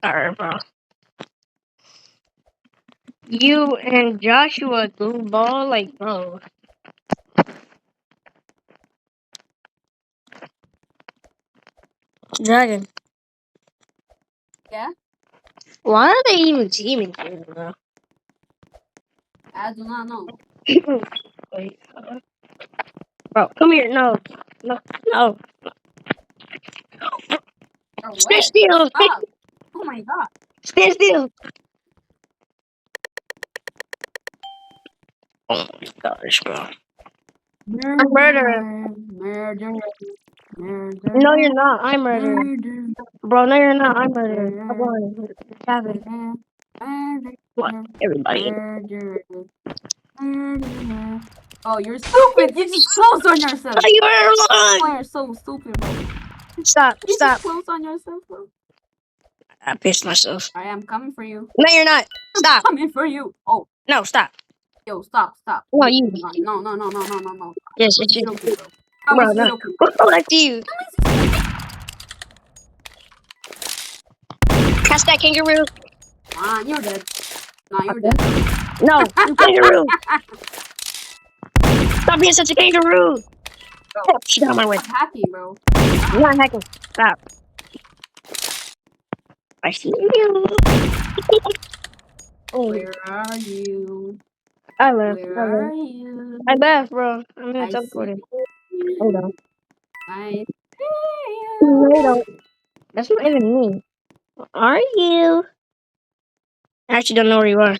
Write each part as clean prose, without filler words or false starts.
Alright, bro. You and Joshua glue ball, like, bro. Dragon. Yeah? Why are they even teaming here, bro? I do not know. Wait, bro, come here. No. Or Stand what? still. Stop. Oh my god. Stand still. Oh my gosh, bro. I'm murderer. Murder. No, you're not. I'm murderer. Bro, no, you're not. I'm murderer. Come on. Have it. What? Everybody. Oh, you're stupid! You just close on yourself! Oh, you are Oh, lying. you're so stupid, bro. Stop. You Stop. just close on yourself, bro. I pissed myself. I am coming for you. No, you're not. Stop. Coming for you. Oh, No, stop. yo, stop. No, you. No. Yes, I'm it's you. joking, bro. I Bro, was no. joking. What like you? Catch that kangaroo. Ah, you're dead. Nah, you're dead. No, you kangaroo. Stop being such a kangaroo. Bro, Get out of my way. stop hacking, bro. You're not hacking. Stop. I see you. Oh, Where are you? I left. Where are you? I left, bro. I'm gonna I see teleport. you. Hold on. I see Wait, you. that's not even me. Are you? I actually don't know where you are.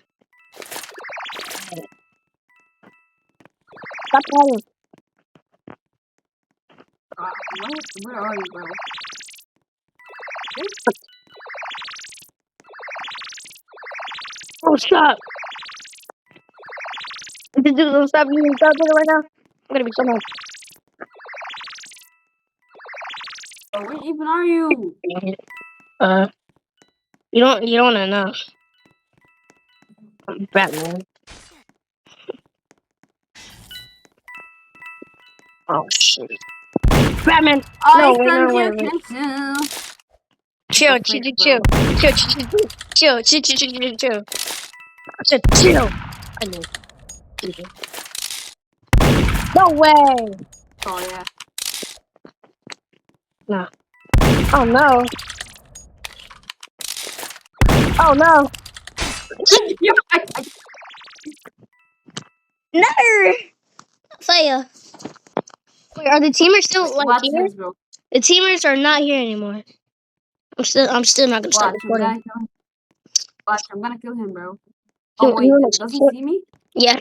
Stop calling. Where are you, bro? Oh, stop. This dude don't stop you. Stop doing it right now. I'm gonna be so mad. Bro, where even are you? You don't wanna know. I'm Batman. Oh shit. Batman. I No, send you wait. attention. Chill. Oh, frick, bro. Chill. I said chill. I know. No way. Oh, yeah. No. Oh no. Oh no. Yo, No. Saya. Wait, are the teamers still Wait, like watch here? this, bro. The teamers are not here anymore. I'm still not gonna stop Watch, I'm recording. gonna kill him. Watch, I'm gonna kill him, bro. You Oh, wait, wanna does he support- see me? Yeah. No.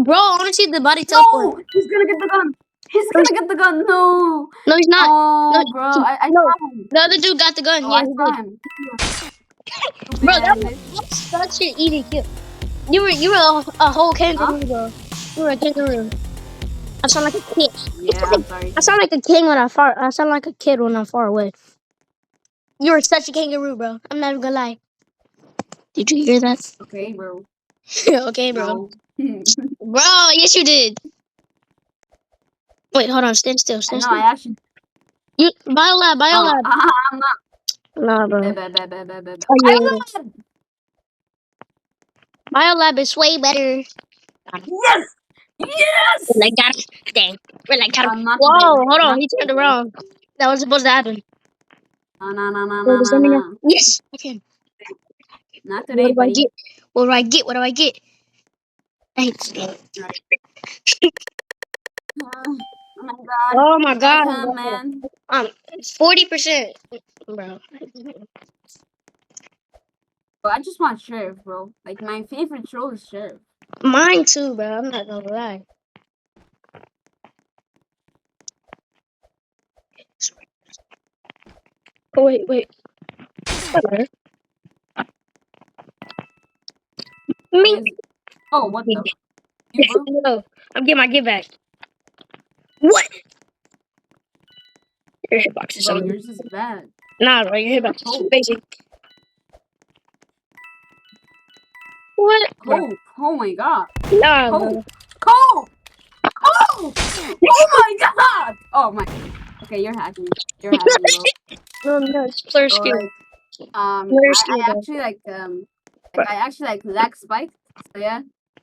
Bro, I wanna see the body teleport. No! He's gonna get the gun! He's gonna get the gun! No! No, he's not. Oh, No, bro, I no. saw him. The other dude got the gun. Oh, Yeah, I he saw did. him. Bro, that was such an easy kill. You were a whole kangaroo, bro. You were a kangaroo. I sound like a kid. Yeah, I'm sorry. I sound like a king when I far. I sound like a kid when I'm far away. You were such a kangaroo, bro. I'm not even gonna lie. Did you hear that? Okay, bro. Okay, bro. No. Bro, yes you did. Wait, hold on. Stand still. I Stand know, I still. actually... You biolab. I'm not... Nah, bro. Biolab! Biolab is way better. Yes! Yes! Like that. Dang. We're like, Not whoa, today. hold on. Not He turned today. around. That was supposed to happen. No. Yes, I can. Not today, What do I buddy. get? What do I get? Thanks. Oh my god. Oh my god. Come, man. 40%. Bro. But I just want Sheriff, bro. Like, my favorite troll is Sheriff. Mine too, bro. I'm not gonna lie. Oh, wait. Me. Oh, what the? You, bro? No, I'm getting my get back. What? Your hitbox is Bro, something. yours is bad. Nah, bro, your hitbox is Oh. basic. What? Oh my god. Nah, bro. Coke! Oh my god! Oh my. Okay, you're hacking me. You're hacking me, bro. No, it's player Bro, skill. like, Player skill, I bro. actually I actually lag spiked. So yeah,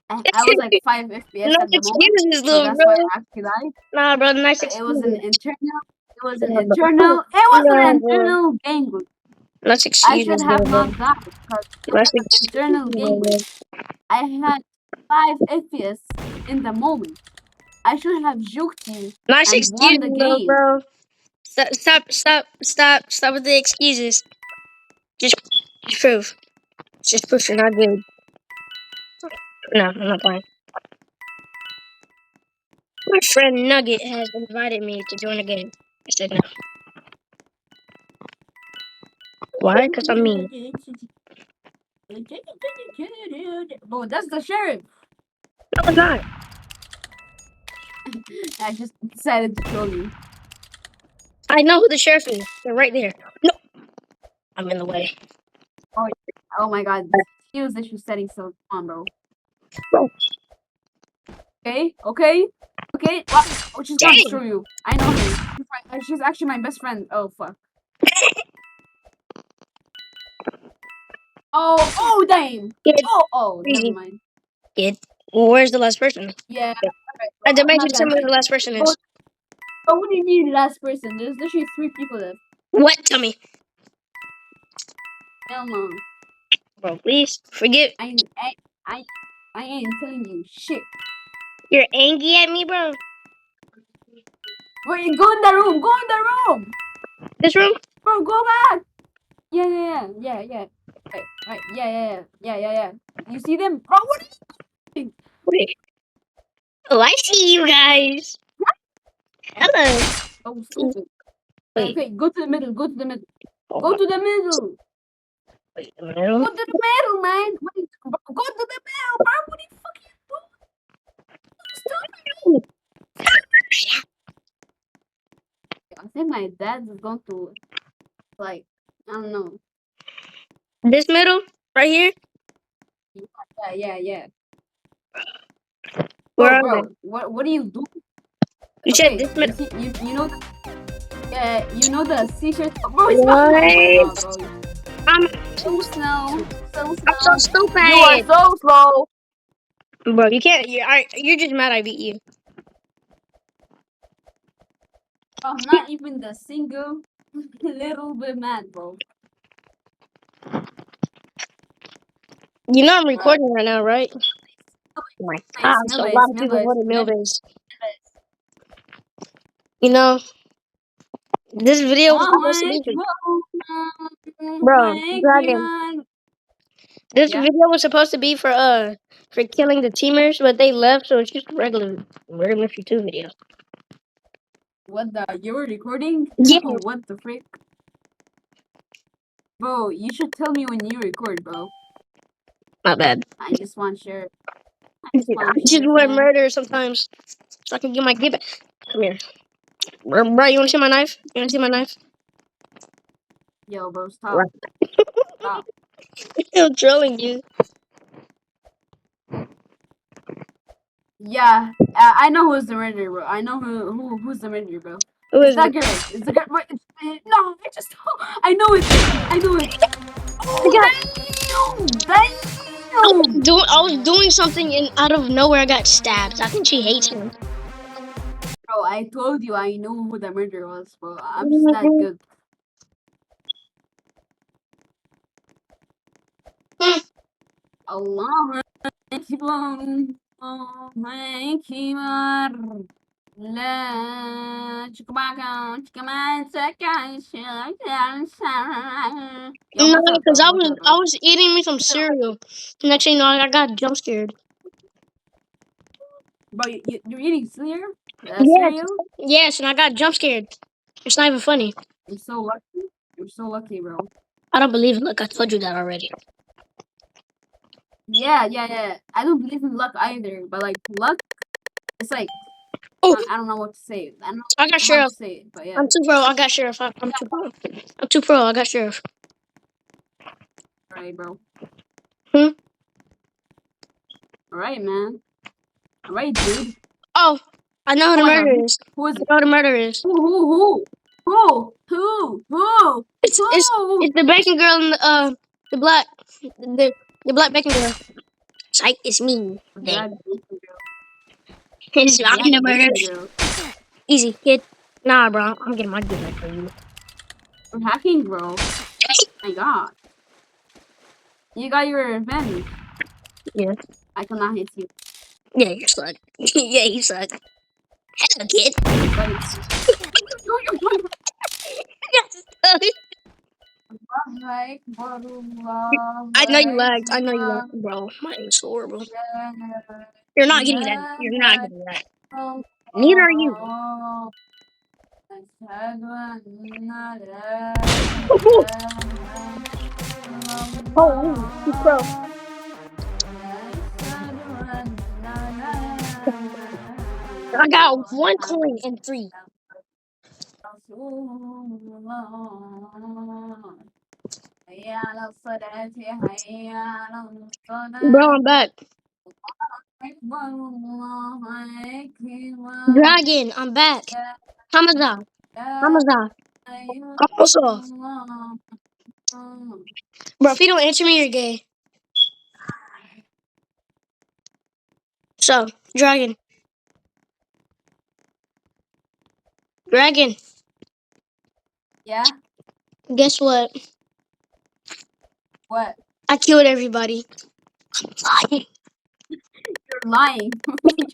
I was like 5 FPS Nice at the moment, excuses, so little that's bro. why I actually died. Nah, bro, nice But it was an excuses. internal. It was an Nah, bro. internal. It was an Nah, bro. internal game glitch. Nice I should excuses, have little bro. not died because it Nice was an excuses, internal game little bro. glitch. I had 5 FPS in the moment. I should have juked you Nice and won excuses, the little game. bro. Stop with the excuses. Just prove. Just prove you're not good. No, I'm not playing. My friend Nugget has invited me to join the game. I said no. Why? Because I'm mean. Oh, that's the sheriff. No, it's not. I just decided to troll you. I know who the sheriff is. They're right there. No, I'm in the way. Oh my god. Use issue setting so on, bro. Bro, Okay. Oh, she's gonna dang. destroy you. I know her. She's actually my best friend. Oh fuck. Oh damn. Kid, Oh, never easy. mind. Kid. Well, where's the last person? Yeah. Alright, I bro, I'm demand you not to tell gonna me say. who the last person Oh, is. oh, what do you mean last person? There's literally 3 people left. What? Tell me. Hell no. Bro, please. Forget. I ain't telling you shit. You're angry at me, bro? Wait, go in the room. Go in the room. This room? Bro, go back. Yeah. Right. Yeah. You see them? Bro, what are you doing? Wait. Oh, I see you guys. Hello. Oh, stupid. Wait. Okay, go to the middle. Go to the middle. Oh, Go to the middle. wait a minute. Go to the middle, man. Go to the middle, bro. What the fuck you doing? Stupid. I think my dad is going to, like, I don't know. This middle? Right here? Yeah. Where are Bro, they? what do you do? You said this middle. You know, you know the C-shirt. Bro, he's What? behind. Oh my god, bro. I'm So slow. I'm so stupid. You are so slow. Bro, you can't. You're just mad I beat you. I'm not even the single little bit mad, bro. You know I'm recording right now, right? Oh my gosh, a lot of people voted Millbase. You know, this video was supposed to be for bro, Dragon. This video was supposed to be for killing the teamers, but they left, so it's just a regular Murder Mystery 2 video. What the? You were recording? Yeah. What the frick? Bro, you should tell me when you record, bro. Not bad. I just want share. I just want murder sometimes, so I can get my get back. Come here. Bro, you wanna see my knife? You wanna see my knife? Yo, bro, stop. Stop. I'm trolling you. Yeah, I know who's the murderer, bro. I know who's the murderer, bro. Who It's is that it? girl. It's the girl. Wait, no, I know it. I know it. Oh, damn. I was doing something and out of nowhere I got stabbed. I think she hates him. Bro, I told you I know who the murderer was, bro. I'm just that good. Allah Akbar. Allah Akbar. لا No, because I was eating me some cereal. Next thing you know, I got jump scared. Bro, you're eating cereal? Yes, Cereal? yes, and I got jump scared. It's not even funny. You're so lucky. You're so lucky, bro. I don't believe it. Look, I told you that already. Yeah. I don't believe in luck either, but like luck, it's like Oh, I don't know what to say. I don't know I got how sheriff. to say it, but yeah. I'm too pro. I got sheriff. I'm too pro. I'm too pro. I got sheriff. Alright, bro. Hmm? Alright, man. Alright, dude. Oh, I know who the Oh my God, murderer is. who is I know who the murderer is. Who? It's the bacon girl and the black the black bacon girl. Psych, it's me. Black Dang. bacon girl. It's I'm Black the murderer. bacon girl. Easy, kid. Nah, bro. I'm getting my get back for you. I'm hacking, bro. My God. You got your revenge. Yeah. I cannot hit you. Yeah, you suck. Yeah, you suck. Hello, kid. Like, I know you lagged. I know you lagged, bro. My aim is horrible. You're not getting that. You're not getting that. Neither are you. Holy, he's pro. I got one coin and 3. Bro, I'm back. Dragon, I'm back. Hamza. Hamza. Hamza. Bro, if you don't answer me, you're gay. So, Dragon. Dragon, Yeah? guess what? What? I killed everybody. I'm You're lying.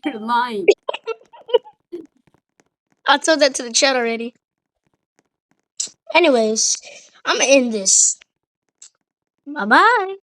You're lying. I told that to the chat already. Anyways, I'm gonna end this. Bye bye.